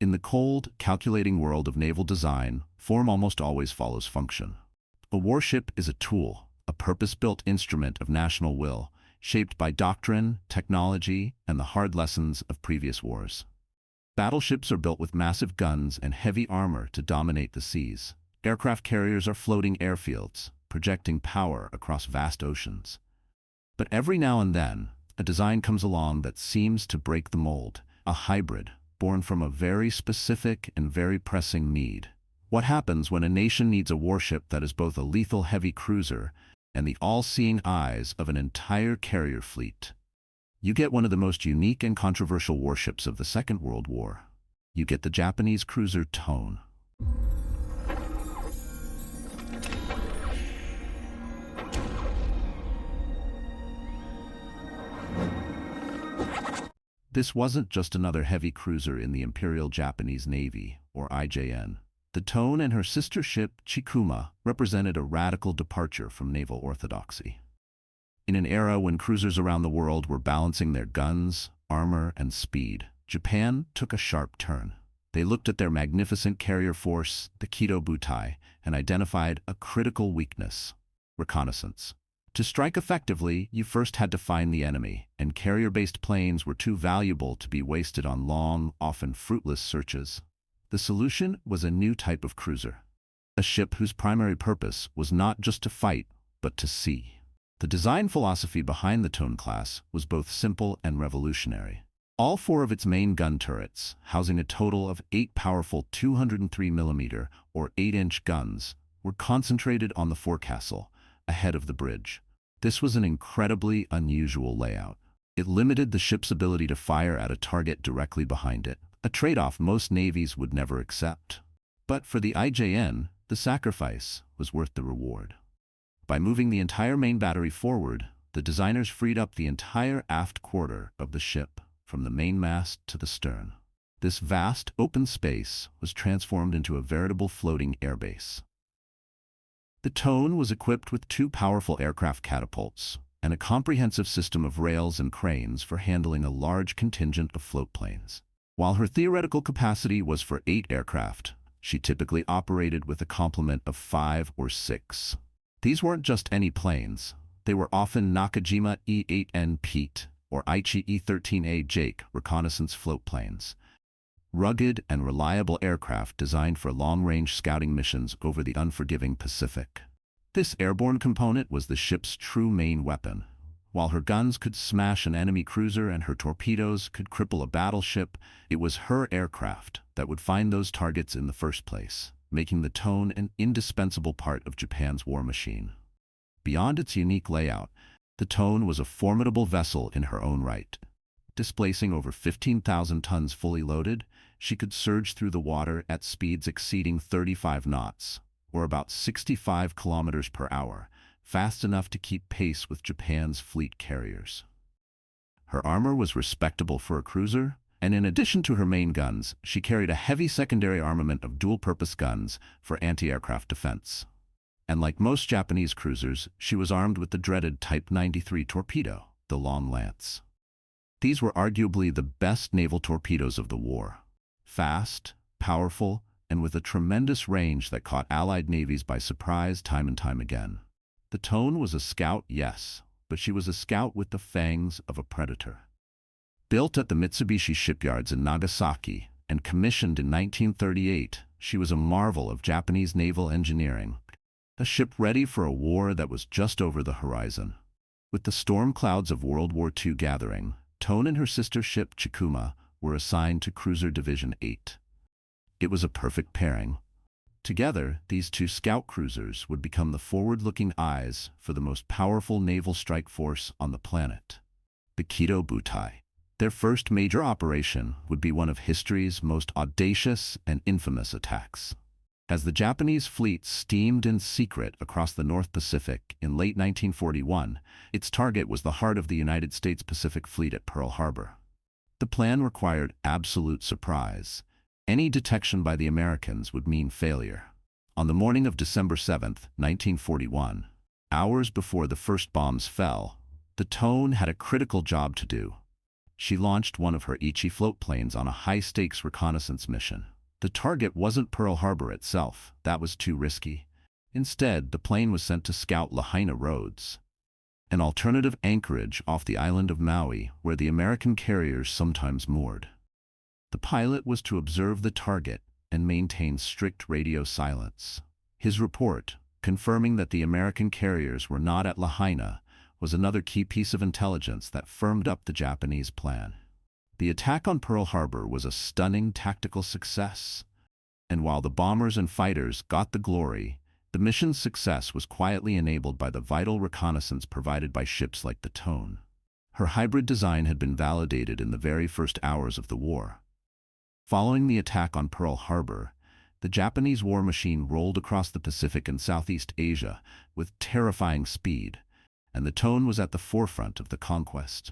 In the cold, calculating world of naval design, form almost always follows function. A warship is a tool, a purpose-built instrument of national will, shaped by doctrine, technology, and the hard lessons of previous wars. Battleships are built with massive guns and heavy armor to dominate the seas. Aircraft carriers are floating airfields, projecting power across vast oceans. But every now and then, a design comes along that seems to break the mold, a hybrid, born from a very specific and very pressing need. What happens when a nation needs a warship that is both a lethal heavy cruiser and the all-seeing eyes of an entire carrier fleet? You get one of the most unique and controversial warships of the Second World War. You get the Japanese cruiser Tone. This wasn't just another heavy cruiser in the Imperial Japanese Navy, or IJN. The Tone and her sister ship, Chikuma, represented a radical departure from naval orthodoxy. In an era when cruisers around the world were balancing their guns, armor, and speed, Japan took a sharp turn. They looked at their magnificent carrier force, the Kido Butai, and identified a critical weakness: reconnaissance. To strike effectively, you first had to find the enemy, and carrier-based planes were too valuable to be wasted on long, often fruitless searches. The solution was a new type of cruiser, a ship whose primary purpose was not just to fight, but to see. The design philosophy behind the Tone class was both simple and revolutionary. All four of its main gun turrets, housing a total of 8 powerful 203mm or 8-inch guns, were concentrated on the forecastle, ahead of the bridge. This was an incredibly unusual layout. It limited the ship's ability to fire at a target directly behind it, a trade-off most navies would never accept. But for the IJN, the sacrifice was worth the reward. By moving the entire main battery forward, the designers freed up the entire aft quarter of the ship, from the mainmast to the stern. This vast, open space was transformed into a veritable floating airbase. The Tone was equipped with 2 powerful aircraft catapults and a comprehensive system of rails and cranes for handling a large contingent of floatplanes. While her theoretical capacity was for 8 aircraft, she typically operated with a complement of 5 or 6. These weren't just any planes. They were often Nakajima E-8N Pete or Aichi E-13A Jake reconnaissance floatplanes. Rugged and reliable aircraft designed for long-range scouting missions over the unforgiving Pacific. This airborne component was the ship's true main weapon. While her guns could smash an enemy cruiser and her torpedoes could cripple a battleship, it was her aircraft that would find those targets in the first place, making the Tone an indispensable part of Japan's war machine. Beyond its unique layout, the Tone was a formidable vessel in her own right. Displacing over 15,000 tons fully loaded, she could surge through the water at speeds exceeding 35 knots, or about 65 kilometers per hour, fast enough to keep pace with Japan's fleet carriers. Her armor was respectable for a cruiser, and in addition to her main guns, she carried a heavy secondary armament of dual-purpose guns for anti-aircraft defense. And like most Japanese cruisers, she was armed with the dreaded Type 93 torpedo, the Long Lance. These were arguably the best naval torpedoes of the war. Fast, powerful, and with a tremendous range that caught Allied navies by surprise time and time again. The Tone was a scout, yes, but she was a scout with the fangs of a predator. Built at the Mitsubishi shipyards in Nagasaki and commissioned in 1938, she was a marvel of Japanese naval engineering, a ship ready for a war that was just over the horizon. With the storm clouds of World War II gathering, Tone and her sister ship Chikuma were assigned to Cruiser Division 8. It was a perfect pairing. Together, these 2 scout cruisers would become the forward-looking eyes for the most powerful naval strike force on the planet, the Kido Butai. Their first major operation would be one of history's most audacious and infamous attacks. As the Japanese fleet steamed in secret across the North Pacific in late 1941, its target was the heart of the United States Pacific Fleet at Pearl Harbor. The plan required absolute surprise. Any detection by the Americans would mean failure. On the morning of December 7, 1941, hours before the first bombs fell, the Tone had a critical job to do. she launched one of her Ichi float planes on a high-stakes reconnaissance mission. The target wasn't Pearl Harbor itself. That was too risky. Instead, the plane was sent to scout Lahaina roads, an alternative anchorage off the island of Maui where the American carriers sometimes moored. The pilot was to observe the target and maintain strict radio silence. His report, confirming that the American carriers were not at Lahaina, was another key piece of intelligence that firmed up the Japanese plan. The attack on Pearl Harbor was a stunning tactical success, and while the bombers and fighters got the glory, the mission's success was quietly enabled by the vital reconnaissance provided by ships like the Tone. Her hybrid design had been validated in the very first hours of the war. Following the attack on Pearl Harbor, the Japanese war machine rolled across the Pacific and Southeast Asia with terrifying speed, and the Tone was at the forefront of the conquest.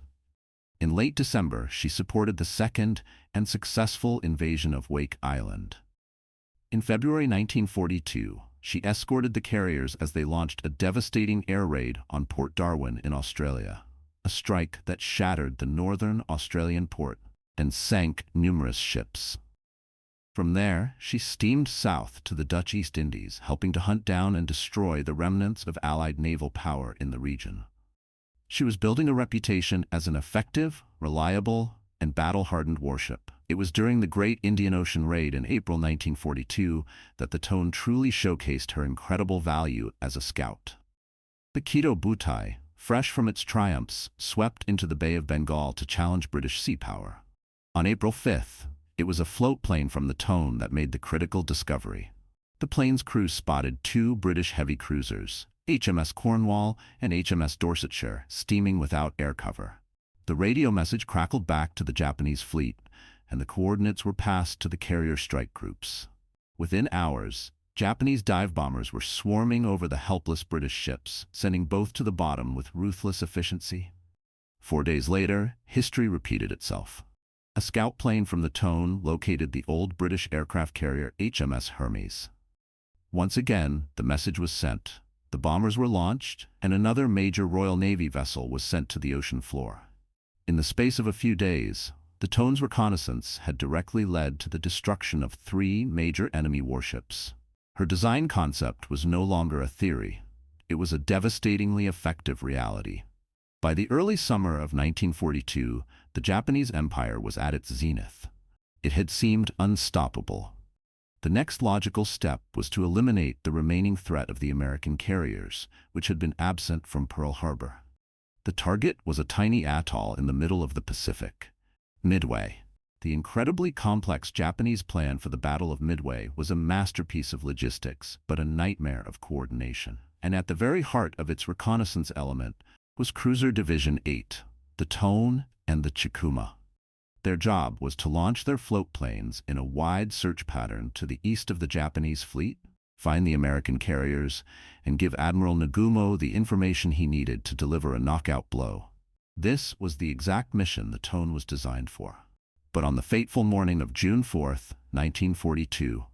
In late December, she supported the second and successful invasion of Wake Island. In February 1942, she escorted the carriers as they launched a devastating air raid on Port Darwin in Australia, a strike that shattered the northern Australian port and sank numerous ships. From there, she steamed south to the Dutch East Indies, helping to hunt down and destroy the remnants of Allied naval power in the region. She was building a reputation as an effective, reliable, and battle-hardened warship. It was during the Great Indian Ocean Raid in April 1942 that the Tone truly showcased her incredible value as a scout. The Kido Butai, fresh from its triumphs, swept into the Bay of Bengal to challenge British sea power. On April 5th, it was a float plane from the Tone that made the critical discovery. The plane's crew spotted two British heavy cruisers, HMS Cornwall and HMS Dorsetshire, steaming without air cover. The radio message crackled back to the Japanese fleet, and the coordinates were passed to the carrier strike groups. Within hours, Japanese dive bombers were swarming over the helpless British ships, sending both to the bottom with ruthless efficiency. 4 days later, history repeated itself. A scout plane from the Tone located the old British aircraft carrier HMS Hermes. Once again, the message was sent. The bombers were launched, and another major Royal Navy vessel was sent to the ocean floor. In the space of a few days, the Tone's reconnaissance had directly led to the destruction of 3 major enemy warships. Her design concept was no longer a theory. It was a devastatingly effective reality. By the early summer of 1942, the Japanese Empire was at its zenith. It had seemed unstoppable. The next logical step was to eliminate the remaining threat of the American carriers, which had been absent from Pearl Harbor. The target was a tiny atoll in the middle of the Pacific, Midway. The incredibly complex Japanese plan for the Battle of Midway was a masterpiece of logistics, but a nightmare of coordination. And at the very heart of its reconnaissance element was Cruiser Division 8, the Tone and the Chikuma. Their job was to launch their float planes in a wide search pattern to the east of the Japanese fleet, find the American carriers, and give Admiral Nagumo the information he needed to deliver a knockout blow. This was the exact mission the Tone was designed for. But on the fateful morning of June 4, 1942,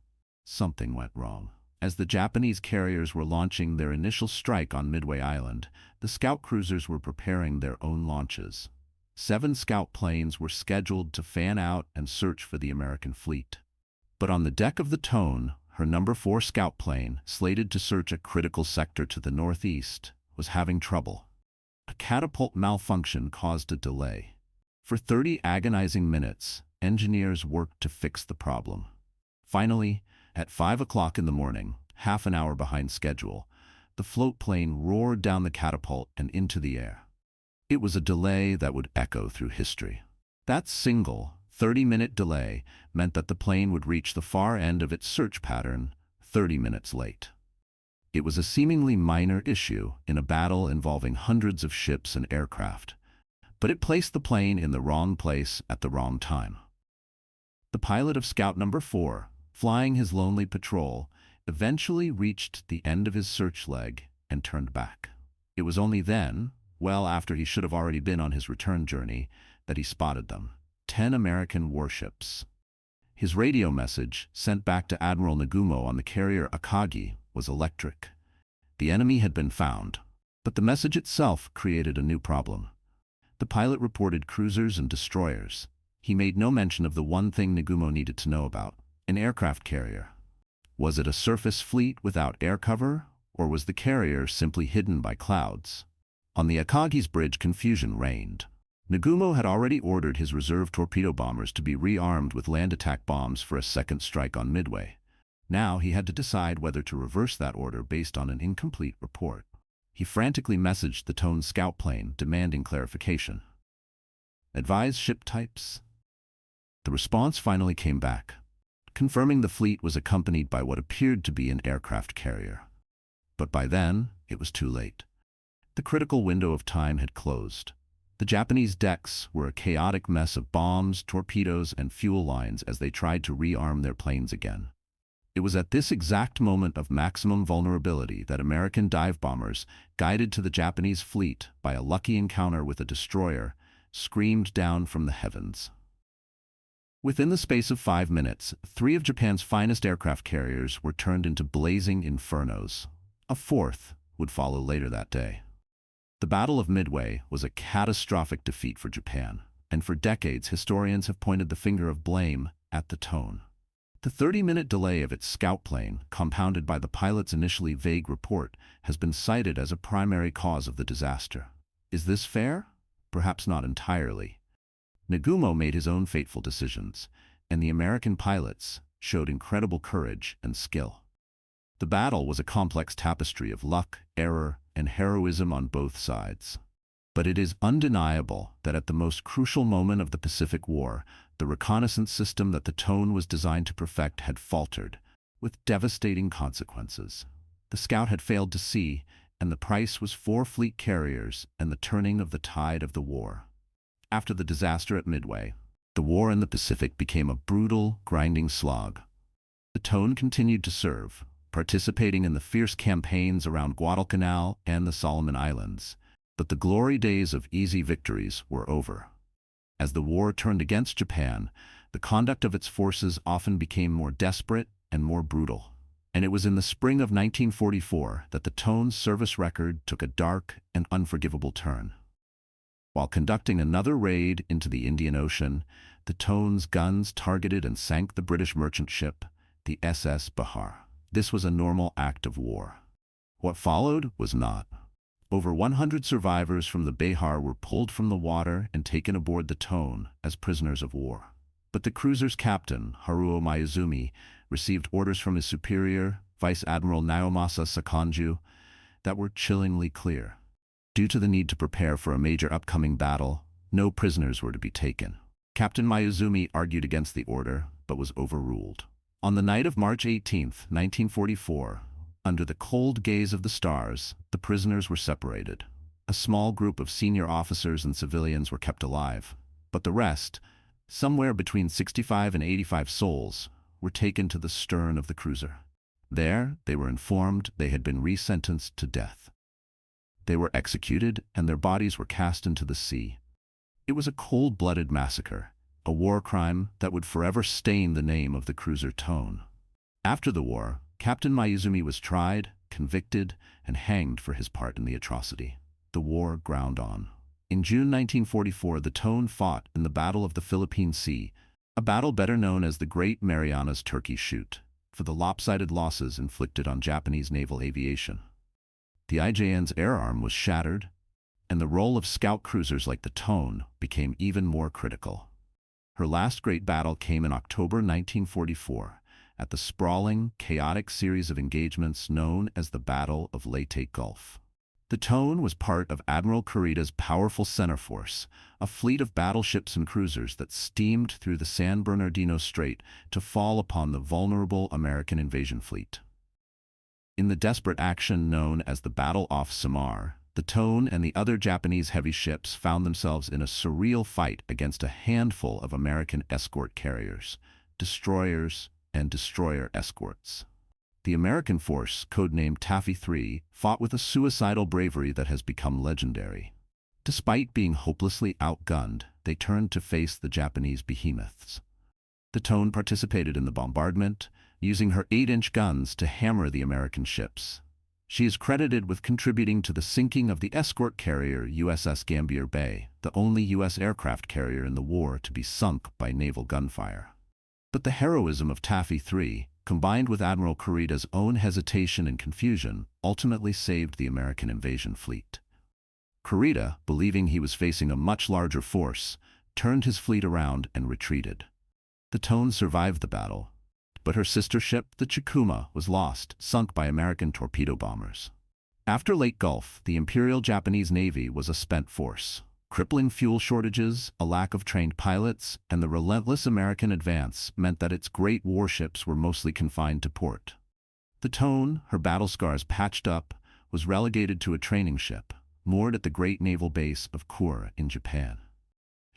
something went wrong. As the Japanese carriers were launching their initial strike on Midway Island, the scout cruisers were preparing their own launches. 7 scout planes were scheduled to fan out and search for the American fleet. But on the deck of the Tone, her number 4 scout plane, slated to search a critical sector to the northeast, was having trouble. A catapult malfunction caused a delay. For 30 agonizing minutes, engineers worked to fix the problem. Finally, at 5 o'clock in the morning, half an hour behind schedule, the float plane roared down the catapult and into the air. It was a delay that would echo through history. That single 30-minute delay meant that the plane would reach the far end of its search pattern 30 minutes late. It was a seemingly minor issue in a battle involving hundreds of ships and aircraft, but it placed the plane in the wrong place at the wrong time. The pilot of Scout Number 4, flying his lonely patrol, eventually reached the end of his search leg and turned back. It was only then, well after he should have already been on his return journey, that he spotted them. 10 American warships. His radio message, sent back to Admiral Nagumo on the carrier Akagi, was electric. The enemy had been found, but the message itself created a new problem. The pilot reported cruisers and destroyers. He made no mention of the one thing Nagumo needed to know about: an aircraft carrier. Was it a surface fleet without air cover, or was the carrier simply hidden by clouds? On the Akagi's bridge, confusion reigned. Nagumo had already ordered his reserve torpedo bombers to be rearmed with land attack bombs for a second strike on Midway. Now he had to decide whether to reverse that order based on an incomplete report. He frantically messaged the Tone scout plane, demanding clarification. Advise ship types? The response finally came back, confirming the fleet was accompanied by what appeared to be an aircraft carrier. But by then, it was too late. The critical window of time had closed. The Japanese decks were a chaotic mess of bombs, torpedoes, and fuel lines as they tried to rearm their planes again. It was at this exact moment of maximum vulnerability that American dive bombers, guided to the Japanese fleet by a lucky encounter with a destroyer, screamed down from the heavens. Within the space of 5 minutes, 3 of Japan's finest aircraft carriers were turned into blazing infernos. A fourth would follow later that day. The Battle of Midway was a catastrophic defeat for Japan, and for decades historians have pointed the finger of blame at the Tone. The 30-minute delay of its scout plane, compounded by the pilot's initially vague report, has been cited as a primary cause of the disaster. Is this fair? Perhaps not entirely. Nagumo made his own fateful decisions, and the American pilots showed incredible courage and skill. The battle was a complex tapestry of luck, error, and heroism on both sides. But it is undeniable that at the most crucial moment of the Pacific War, the reconnaissance system that the Tone was designed to perfect had faltered, with devastating consequences. The scout had failed to see, and the price was 4 fleet carriers and the turning of the tide of the war. After the disaster at Midway, the war in the Pacific became a brutal, grinding slog. The Tone continued to serve, participating in the fierce campaigns around Guadalcanal and the Solomon Islands, but the glory days of easy victories were over. As the war turned against Japan, the conduct of its forces often became more desperate and more brutal. And it was in the spring of 1944 that the Tone's service record took a dark and unforgivable turn. While conducting another raid into the Indian Ocean, the Tone's guns targeted and sank the British merchant ship, the SS Bahar. This was a normal act of war. What followed was not. Over 100 survivors from the Bahar were pulled from the water and taken aboard the Tone as prisoners of war. But the cruiser's captain, Haruo Miyazumi, received orders from his superior, Vice Admiral Naomasa Sakonju, that were chillingly clear. Due to the need to prepare for a major upcoming battle, no prisoners were to be taken. Captain Miyazumi argued against the order, but was overruled. On the night of March 18, 1944, under the cold gaze of the stars, the prisoners were separated. A small group of senior officers and civilians were kept alive, but the rest, somewhere between 65 and 85 souls, were taken to the stern of the cruiser. There, they were informed they had been resentenced to death. They were executed, and their bodies were cast into the sea. It was a cold-blooded massacre, a war crime that would forever stain the name of the cruiser Tone. After the war, Captain Miyazumi was tried, convicted, and hanged for his part in the atrocity. The war ground on. In June 1944, the Tone fought in the Battle of the Philippine Sea, a battle better known as the Great Marianas Turkey Shoot, for the lopsided losses inflicted on Japanese naval aviation. The IJN's air arm was shattered, and the role of scout cruisers like the Tone became even more critical. Her last great battle came in October 1944, at the sprawling, chaotic series of engagements known as the Battle of Leyte Gulf. The Tone was part of Admiral Kurita's powerful center force, a fleet of battleships and cruisers that steamed through the San Bernardino Strait to fall upon the vulnerable American invasion fleet. In the desperate action known as the Battle off Samar, the Tone and the other Japanese heavy ships found themselves in a surreal fight against a handful of American escort carriers, destroyers, and destroyer escorts. The American force, codenamed Taffy 3, fought with a suicidal bravery that has become legendary. Despite being hopelessly outgunned, they turned to face the Japanese behemoths. The Tone participated in the bombardment, using her 8-inch guns to hammer the American ships. She is credited with contributing to the sinking of the escort carrier USS Gambier Bay, the only U.S. aircraft carrier in the war to be sunk by naval gunfire. But the heroism of Taffy III, combined with Admiral Kurida's own hesitation and confusion, ultimately saved the American invasion fleet. Kurida, believing he was facing a much larger force, turned his fleet around and retreated. The Tone survived the battle, but her sister ship, the Chikuma, was lost, sunk by American torpedo bombers. After Lake Gulf, the Imperial Japanese Navy was a spent force. Crippling fuel shortages, a lack of trained pilots, and the relentless American advance meant that its great warships were mostly confined to port. The Tone, her battle scars patched up, was relegated to a training ship, moored at the great naval base of Kure in Japan.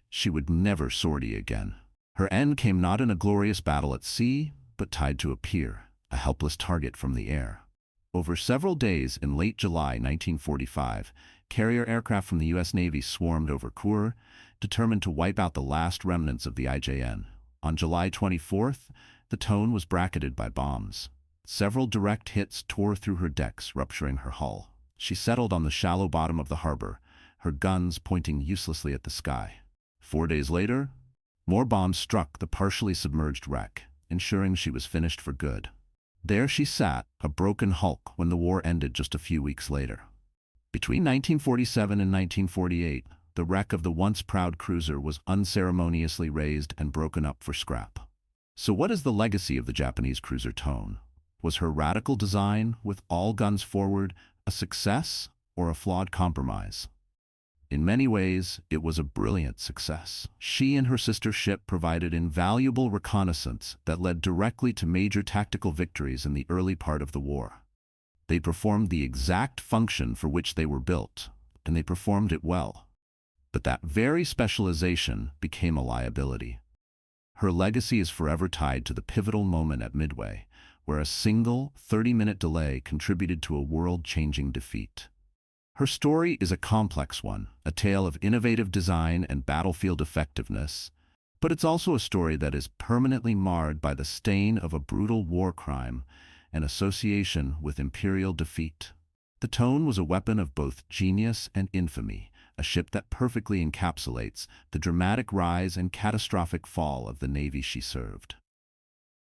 She would never sortie again. Her end came not in a glorious battle at sea, but tied to a pier, a helpless target from the air. Over several days in late July 1945, carrier aircraft from the U.S. Navy swarmed over Kure, determined to wipe out the last remnants of the IJN. On July 24th, the Tone was bracketed by bombs. Several direct hits tore through her decks, rupturing her hull. She settled on the shallow bottom of the harbor, her guns pointing uselessly at the sky. 4 days later, more bombs struck the partially submerged wreck, ensuring she was finished for good. There she sat, a broken hulk, when the war ended just a few weeks later. Between 1947 and 1948, the wreck of the once proud cruiser was unceremoniously raised and broken up for scrap. So what is the legacy of the Japanese cruiser Tone? Was her radical design, with all guns forward, a success or a flawed compromise? In many ways, it was a brilliant success. She and her sister ship provided invaluable reconnaissance that led directly to major tactical victories in the early part of the war. They performed the exact function for which they were built, and they performed it well. But that very specialization became a liability. Her legacy is forever tied to the pivotal moment at Midway, where a single 30-minute delay contributed to a world-changing defeat. Her story is a complex one, a tale of innovative design and battlefield effectiveness, but it's also a story that is permanently marred by the stain of a brutal war crime and association with imperial defeat. The Tone was a weapon of both genius and infamy, a ship that perfectly encapsulates the dramatic rise and catastrophic fall of the Navy she served.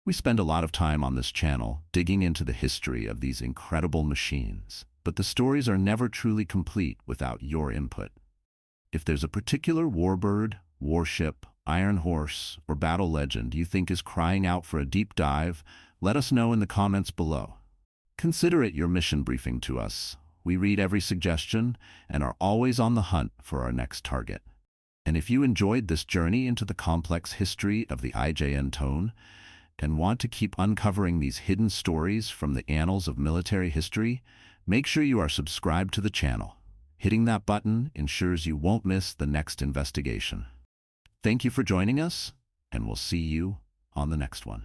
We spend a lot of time on this channel digging into the history of these incredible machines, but the stories are never truly complete without your input. If there's a particular warbird, warship, iron horse, or battle legend you think is crying out for a deep dive, let us know in the comments below. Consider it your mission briefing to us. We read every suggestion and are always on the hunt for our next target. And if you enjoyed this journey into the complex history of the IJN Tone and want to keep uncovering these hidden stories from the annals of military history, make sure you are subscribed to the channel. Hitting that button ensures you won't miss the next investigation. Thank you for joining us, and we'll see you on the next one.